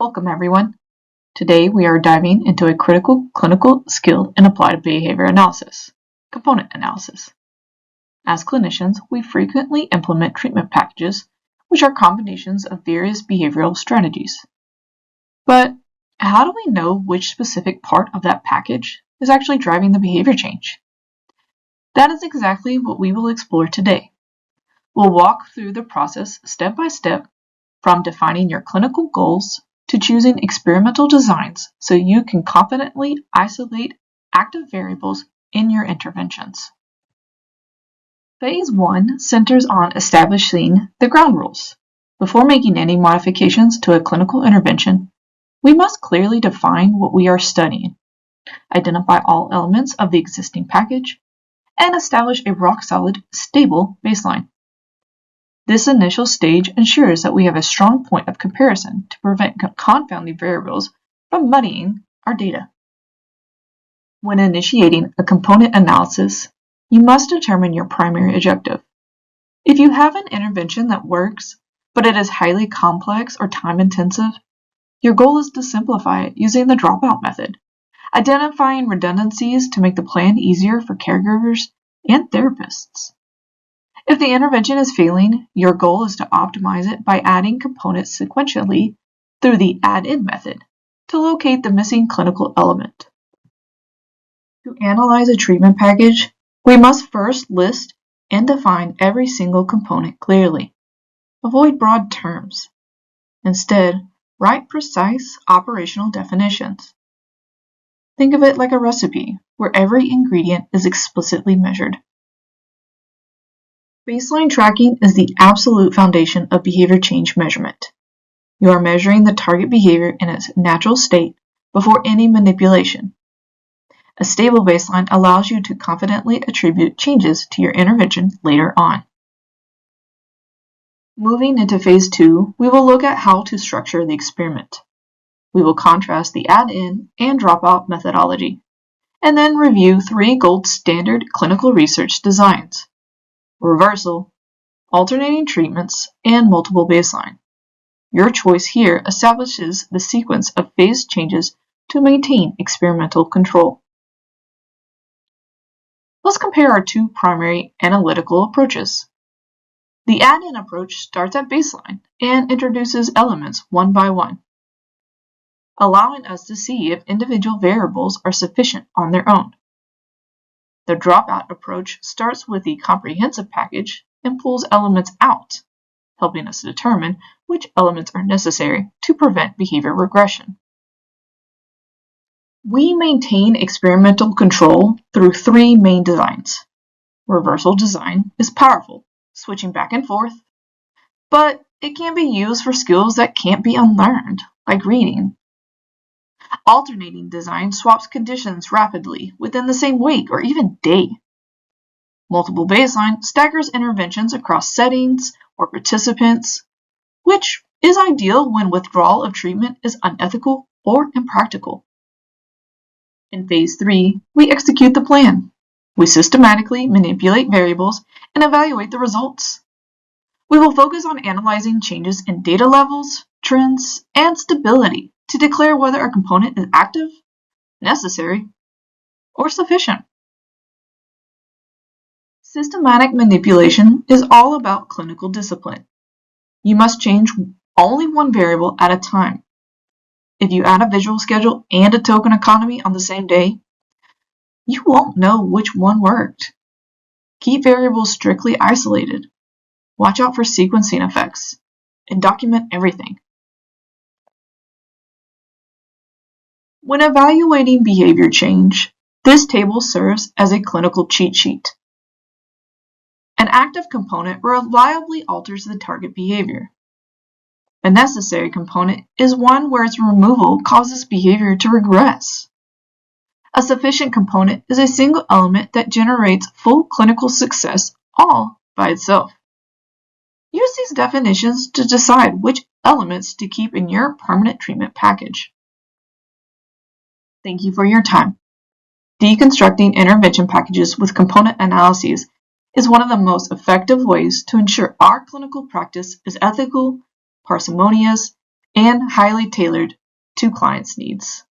Welcome everyone. Today we are diving into a critical clinical skill in applied behavior analysis, component analysis. As clinicians, we frequently implement treatment packages, which are combinations of various behavioral strategies. But how do we know which specific part of that package is actually driving the behavior change? That is exactly what we will explore today. We'll walk through the process step by step, from defining your clinical goals to choosing experimental designs so you can confidently isolate active variables in your interventions. Phase 1 centers on establishing the ground rules. Before making any modifications to a clinical intervention, we must clearly define what we are studying, identify all elements of the existing package, and establish a rock-solid, stable baseline. This initial stage ensures that we have a strong point of comparison to prevent confounding variables from muddying our data. When initiating a component analysis, you must determine your primary objective. If you have an intervention that works, but it is highly complex or time-intensive, your goal is to simplify it using the dropout method, identifying redundancies to make the plan easier for caregivers and therapists. If the intervention is failing, your goal is to optimize it by adding components sequentially through the add-in method to locate the missing clinical element. To analyze a treatment package, we must first list and define every single component clearly. Avoid broad terms. Instead, write precise operational definitions. Think of it like a recipe where every ingredient is explicitly measured. Baseline tracking is the absolute foundation of behavior change measurement. You are measuring the target behavior in its natural state before any manipulation. A stable baseline allows you to confidently attribute changes to your intervention later on. Moving into phase 2, we will look at how to structure the experiment. We will contrast the add-in and dropout methodology, and then review 3 gold standard clinical research designs: reversal, alternating treatments, and multiple baseline. Your choice here establishes the sequence of phase changes to maintain experimental control. Let's compare our 2 primary analytical approaches. The add-in approach starts at baseline and introduces elements one by one, allowing us to see if individual variables are sufficient on their own. The dropout approach starts with the comprehensive package and pulls elements out, helping us determine which elements are necessary to prevent behavior regression. We maintain experimental control through 3 main designs. Reversal design is powerful, switching back and forth, but it can be used for skills that can't be unlearned, like reading. Alternating design swaps conditions rapidly within the same week or even day. Multiple baseline staggers interventions across settings or participants, which is ideal when withdrawal of treatment is unethical or impractical. In phase 3, we execute the plan. We systematically manipulate variables and evaluate the results. We will focus on analyzing changes in data levels, trends, and stability to declare whether a component is active, necessary, or sufficient. Systematic manipulation is all about clinical discipline. You must change only one variable at a time. If you add a visual schedule and a token economy on the same day, you won't know which one worked. Keep variables strictly isolated. Watch out for sequencing effects, and document everything. When evaluating behavior change, this table serves as a clinical cheat sheet. An active component reliably alters the target behavior. A necessary component is one where its removal causes behavior to regress. A sufficient component is a single element that generates full clinical success all by itself. Use these definitions to decide which elements to keep in your permanent treatment package. Thank you for your time. Deconstructing intervention packages with component analyses is one of the most effective ways to ensure our clinical practice is ethical, parsimonious, and highly tailored to clients' needs.